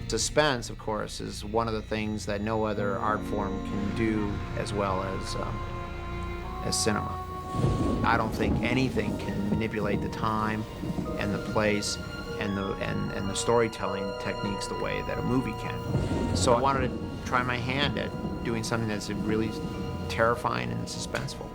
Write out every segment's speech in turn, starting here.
Suspense, of course, is one of the things that no other art form can do as well as cinema. I don't think anything can manipulate the time and the place and the storytelling techniques the way that a movie can. So I wanted to try my hand at doing something that's really terrifying and suspenseful.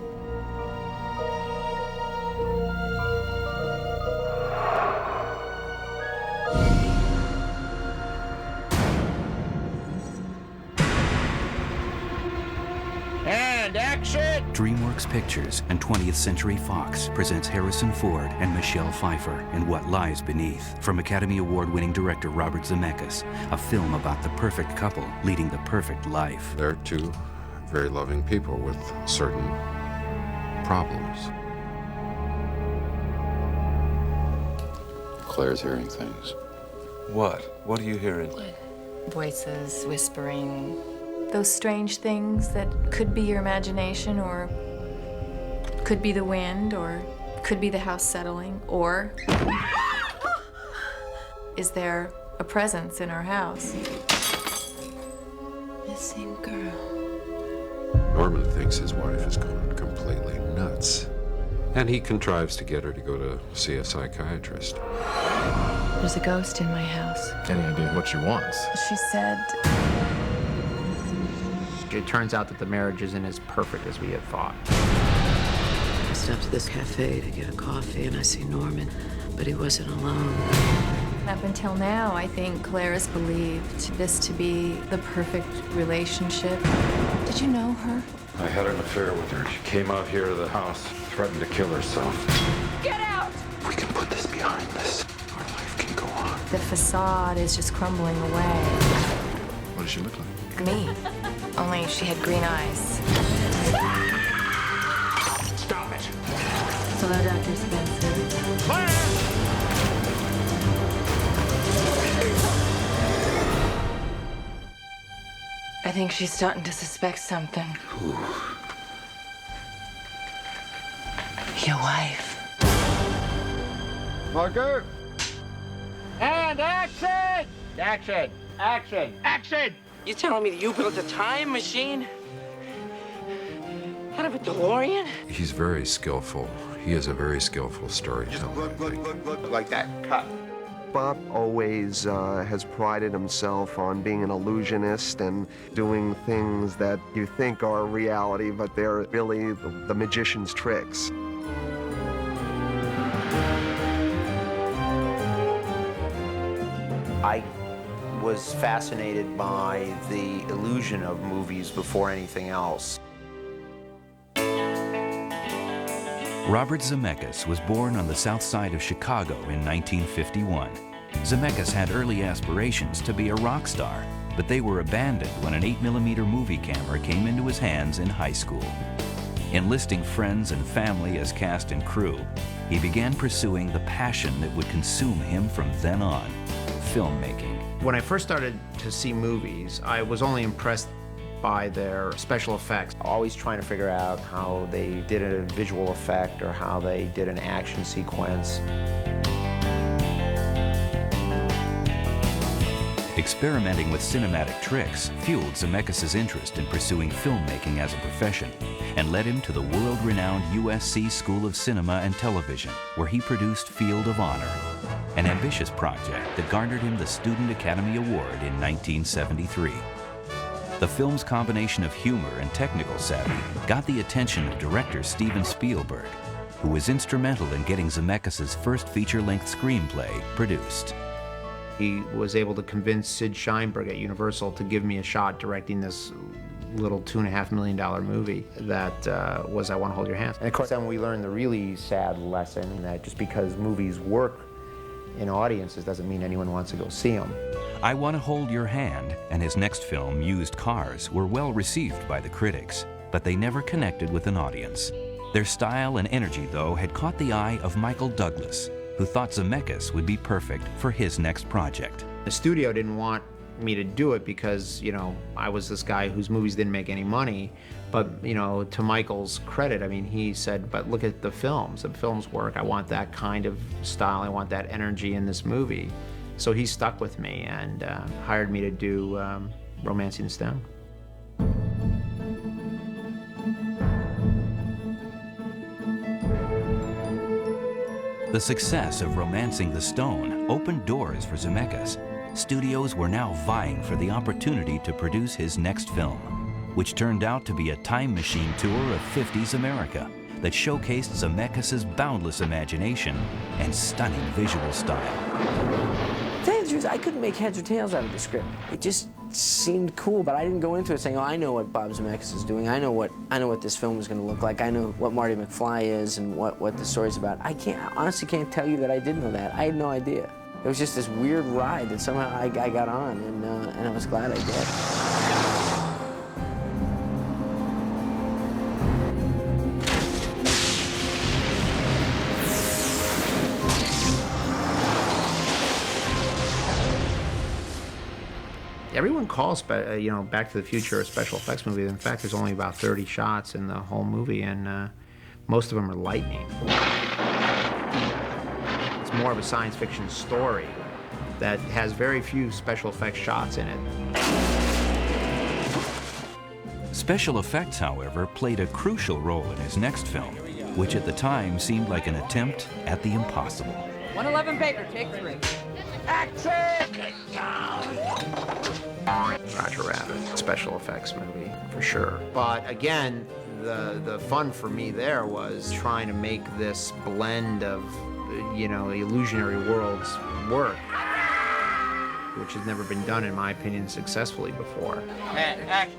And action! DreamWorks Pictures and 20th Century Fox presents Harrison Ford and Michelle Pfeiffer in What Lies Beneath, from Academy Award-winning director Robert Zemeckis, a film about the perfect couple leading the perfect life. They're two very loving people with certain problems. Claire's hearing things. What? What are you hearing? Voices, whispering. Those strange things that could be your imagination, or could be the wind, or could be the house settling, or is there a presence in our house? Missing girl. Norman thinks his wife has gone completely nuts, and he contrives to get her to go to see a psychiatrist. There's a ghost in my house. Any idea what she wants? She said... It turns out that the marriage isn't as perfect as we had thought. I stopped to this cafe to get a coffee, and I see Norman, but he wasn't alone. Up until now, I think Claire has believed this to be the perfect relationship. Did you know her? I had an affair with her. She came out here to the house, threatened to kill herself. Get out! If we can put this behind us, our life can go on. The facade is just crumbling away. What does she look like? Me. Only she had green eyes. Stop it! Hello, Dr. Spencer. Claire! I think she's starting to suspect something. Your wife. Margaret! And action! Action! Action! Action! You telling me that you built a time machine? Out of a DeLorean? He's very skillful. He is a very skillful storyteller, I think. Like that cut. Bob always has prided himself on being an illusionist and doing things that you think are reality, but they're really the magician's tricks. I was fascinated by the illusion of movies before anything else. Robert Zemeckis was born on the south side of Chicago in 1951. Zemeckis had early aspirations to be a rock star, but they were abandoned when an 8mm movie camera came into his hands in high school. Enlisting friends and family as cast and crew, he began pursuing the passion that would consume him from then on: filmmaking. When I first started to see movies, I was only impressed by their special effects. Always trying to figure out how they did a visual effect or how they did an action sequence. Experimenting with cinematic tricks fueled Zemeckis' interest in pursuing filmmaking as a profession and led him to the world-renowned USC School of Cinema and Television, where he produced Field of Honor, an ambitious project that garnered him the Student Academy Award in 1973. The film's combination of humor and technical savvy got the attention of director Steven Spielberg, who was instrumental in getting Zemeckis' first feature-length screenplay produced. He was able to convince Sid Sheinberg at Universal to give me a shot directing this little $2.5 million movie that was I Want to Hold Your Hand. And of course, then we learned the really sad lesson that just because movies work in audiences doesn't mean anyone wants to go see them. I Want to Hold Your Hand and his next film, Used Cars, were well received by the critics, but they never connected with an audience. Their style and energy, though, had caught the eye of Michael Douglas, who thought Zemeckis would be perfect for his next project. The studio didn't want me to do it because, you know, I was this guy whose movies didn't make any money. But, you know, to Michael's credit, I mean, he said, but look at the films. The films work. I want that kind of style. I want that energy in this movie. So he stuck with me and hired me to do Romancing the Stone. The success of Romancing the Stone opened doors for Zemeckis. Studios were now vying for the opportunity to produce his next film, which turned out to be a time machine tour of 50s America that showcased Zemeckis' boundless imagination and stunning visual style. To tell you the truth, I couldn't make heads or tails out of the script. It just seemed cool, but I didn't go into it saying, oh, I know what Bob Zemeckis is doing. I know what this film is going to look like. I know what Marty McFly is and what the story's about. I honestly can't tell you that I did know that. I had no idea. It was just this weird ride that somehow I got on, and I was glad I did. Everyone calls, Back to the Future a special effects movie. In fact, there's only about 30 shots in the whole movie, and most of them are lightning. It's more of a science fiction story that has very few special effects shots in it. Special effects, however, played a crucial role in his next film, which at the time seemed like an attempt at the impossible. 111 Baker, take 3. Action! Roger Rabbit, special effects movie, for sure. But again, the fun for me there was trying to make this blend of, illusionary worlds work, which has never been done, in my opinion, successfully before. Action!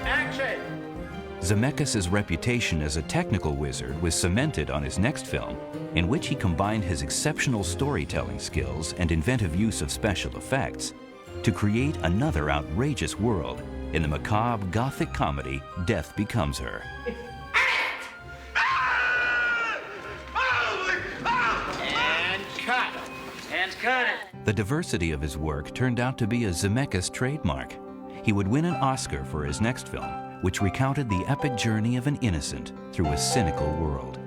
Action! Zemeckis' reputation as a technical wizard was cemented on his next film, in which he combined his exceptional storytelling skills and inventive use of special effects to create another outrageous world in the macabre gothic comedy Death Becomes Her. And cut! And cut it! The diversity of his work turned out to be a Zemeckis trademark. He would win an Oscar for his next film, which recounted the epic journey of an innocent through a cynical world,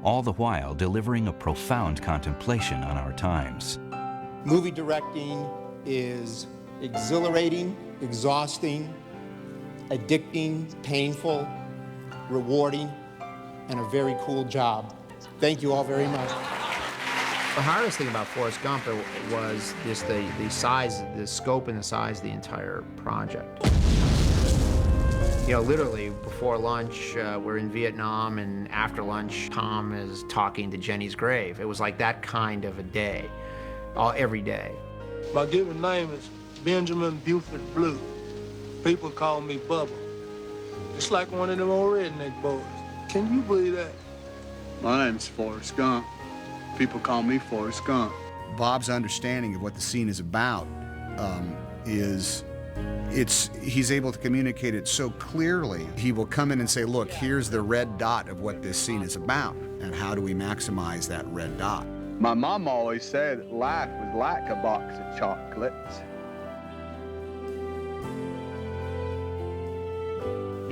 all the while delivering a profound contemplation on our times. Movie directing is exhilarating, exhausting, addicting, painful, rewarding, and a very cool job. Thank you all very much. The hardest thing about Forrest Gump was just the size, the scope and the size of the entire project. Literally, before lunch, we're in Vietnam, and after lunch, Tom is talking to Jenny's grave. It was like that kind of a day, every day. My given name is Benjamin Buford Blue. People call me Bubba. It's like one of them old redneck boys. Can you believe that? My name's Forrest Gump. People call me Forrest Gump. Bob's understanding of what the scene is about he's able to communicate it so clearly. He will come in and say, look, here's the red dot of what this scene is about, and how do we maximize that red dot? My mom always said life was like a box of chocolates.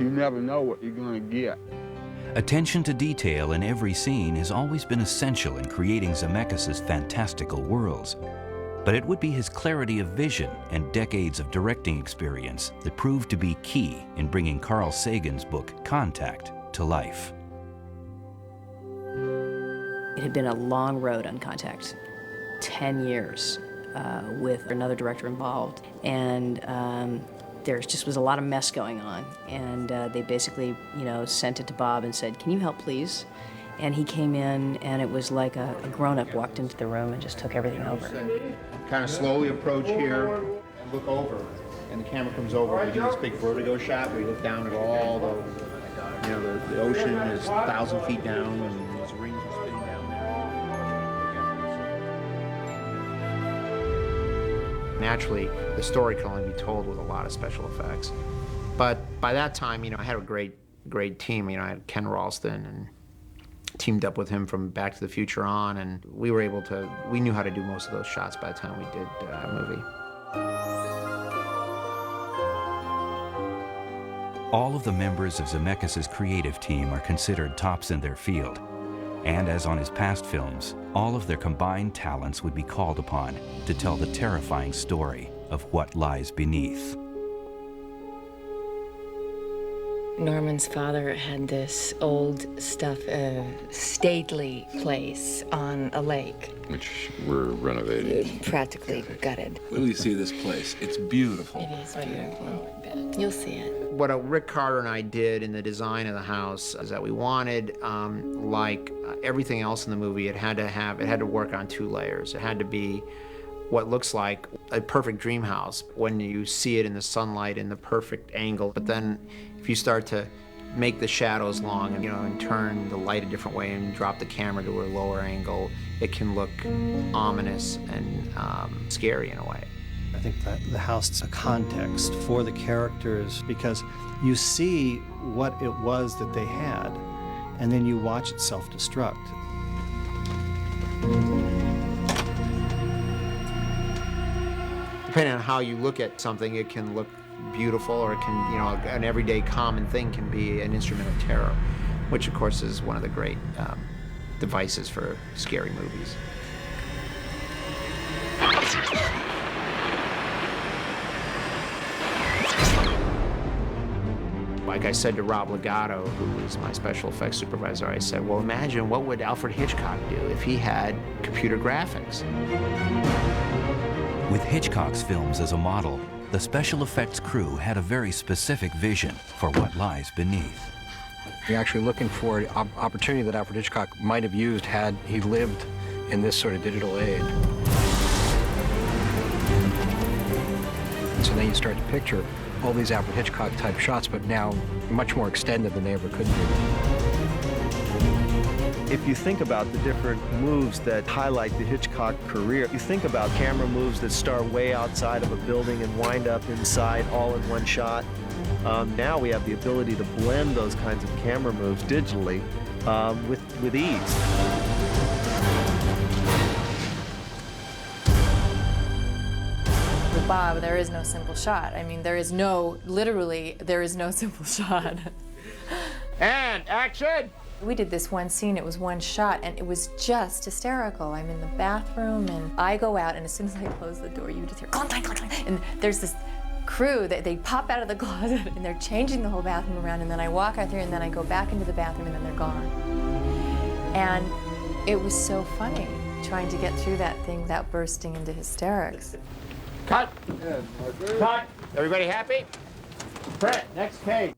You never know what you're gonna get. Attention to detail in every scene has always been essential in creating Zemeckis' fantastical worlds. But it would be his clarity of vision and decades of directing experience that proved to be key in bringing Carl Sagan's book, Contact, to life. It had been a long road on Contact, 10 years with another director involved. And there just was a lot of mess going on. And they basically, sent it to Bob and said, can you help, please? And he came in, and it was like a grown-up walked into the room and just took everything over. Kind of slowly approach here and look over, and the camera comes over, and we do this big vertigo shot where you look down at all the ocean is 1,000 feet down, and these rings are spinning down there. Naturally, the story can only be told with a lot of special effects. But by that time, I had a great team. I had Ken Ralston and teamed up with him from Back to the Future on, and we knew how to do most of those shots by the time we did a movie. All of the members of Zemeckis' creative team are considered tops in their field. And as on his past films, all of their combined talents would be called upon to tell the terrifying story of what lies beneath. Norman's father had this old stately place on a lake. Which we're renovating. Practically gutted. Wait till you see this place. It's beautiful. It is beautiful. You'll see it. What Rick Carter and I did in the design of the house is that we wanted, like everything else in the movie, it had to work on 2 layers. It had to be what looks like a perfect dream house when you see it in the sunlight in the perfect angle. But then if you start to make the shadows long and, and turn the light a different way and drop the camera to a lower angle, it can look ominous and scary in a way. I think that the house is a context for the characters because you see what it was that they had, and then you watch it self-destruct. Depending on how you look at something, it can look beautiful, or it can, an everyday common thing can be an instrument of terror, which of course is one of the great devices for scary movies. Like I said to Rob Legato, who was my special effects supervisor, I said, well, imagine what would Alfred Hitchcock do if he had computer graphics? With Hitchcock's films as a model, the special effects crew had a very specific vision for what lies beneath. You're actually looking for an opportunity that Alfred Hitchcock might have used had he lived in this sort of digital age. And so then you start to picture all these Alfred Hitchcock type shots, but now much more extended than they ever could be. If you think about the different moves that highlight the Hitchcock career, you think about camera moves that start way outside of a building and wind up inside all in one shot. Now we have the ability to blend those kinds of camera moves digitally with ease. With Bob, there is no simple shot. I mean, literally, there is no simple shot. And action! We did this one scene, it was one shot, and it was just hysterical. I'm in the bathroom, and I go out, and as soon as I close the door, you just hear clunk, clunk, clunk, clunk. And there's this crew that they pop out of the closet, and they're changing the whole bathroom around, and then I walk out there, and then I go back into the bathroom, and then they're gone. And it was so funny, trying to get through that thing without bursting into hysterics. Cut! Cut! Everybody happy? Brett, next page.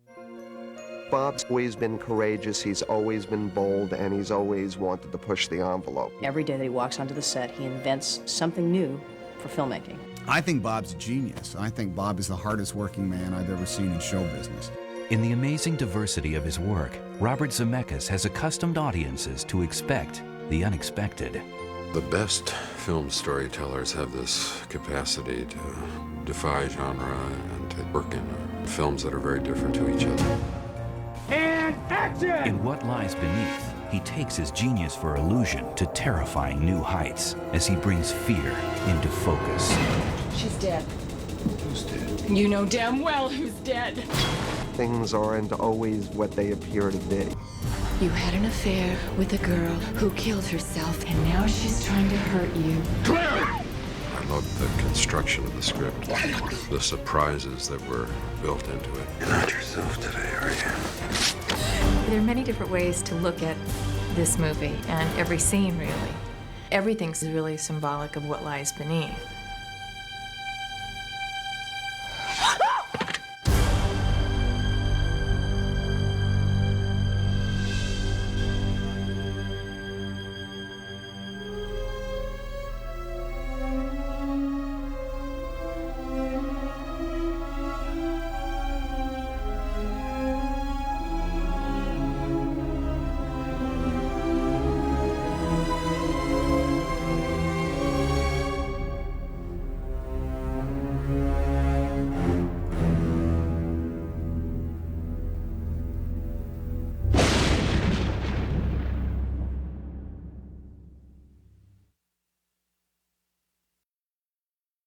Bob's always been courageous, he's always been bold, and he's always wanted to push the envelope. Every day that he walks onto the set, he invents something new for filmmaking. I think Bob's a genius. I think Bob is the hardest working man I've ever seen in show business. In the amazing diversity of his work, Robert Zemeckis has accustomed audiences to expect the unexpected. The best film storytellers have this capacity to defy genre and to work in films that are very different to each other. And action! In What Lies Beneath, he takes his genius for illusion to terrifying new heights as he brings fear into focus. She's dead. Who's dead? You know damn well who's dead. Things aren't always what they appear to be. You had an affair with a girl who killed herself, and now she's trying to hurt you. I love the construction of the script, the surprises that were built into it. You're not yourself today, are you? There are many different ways to look at this movie, and every scene, really. Everything's really symbolic of what lies beneath.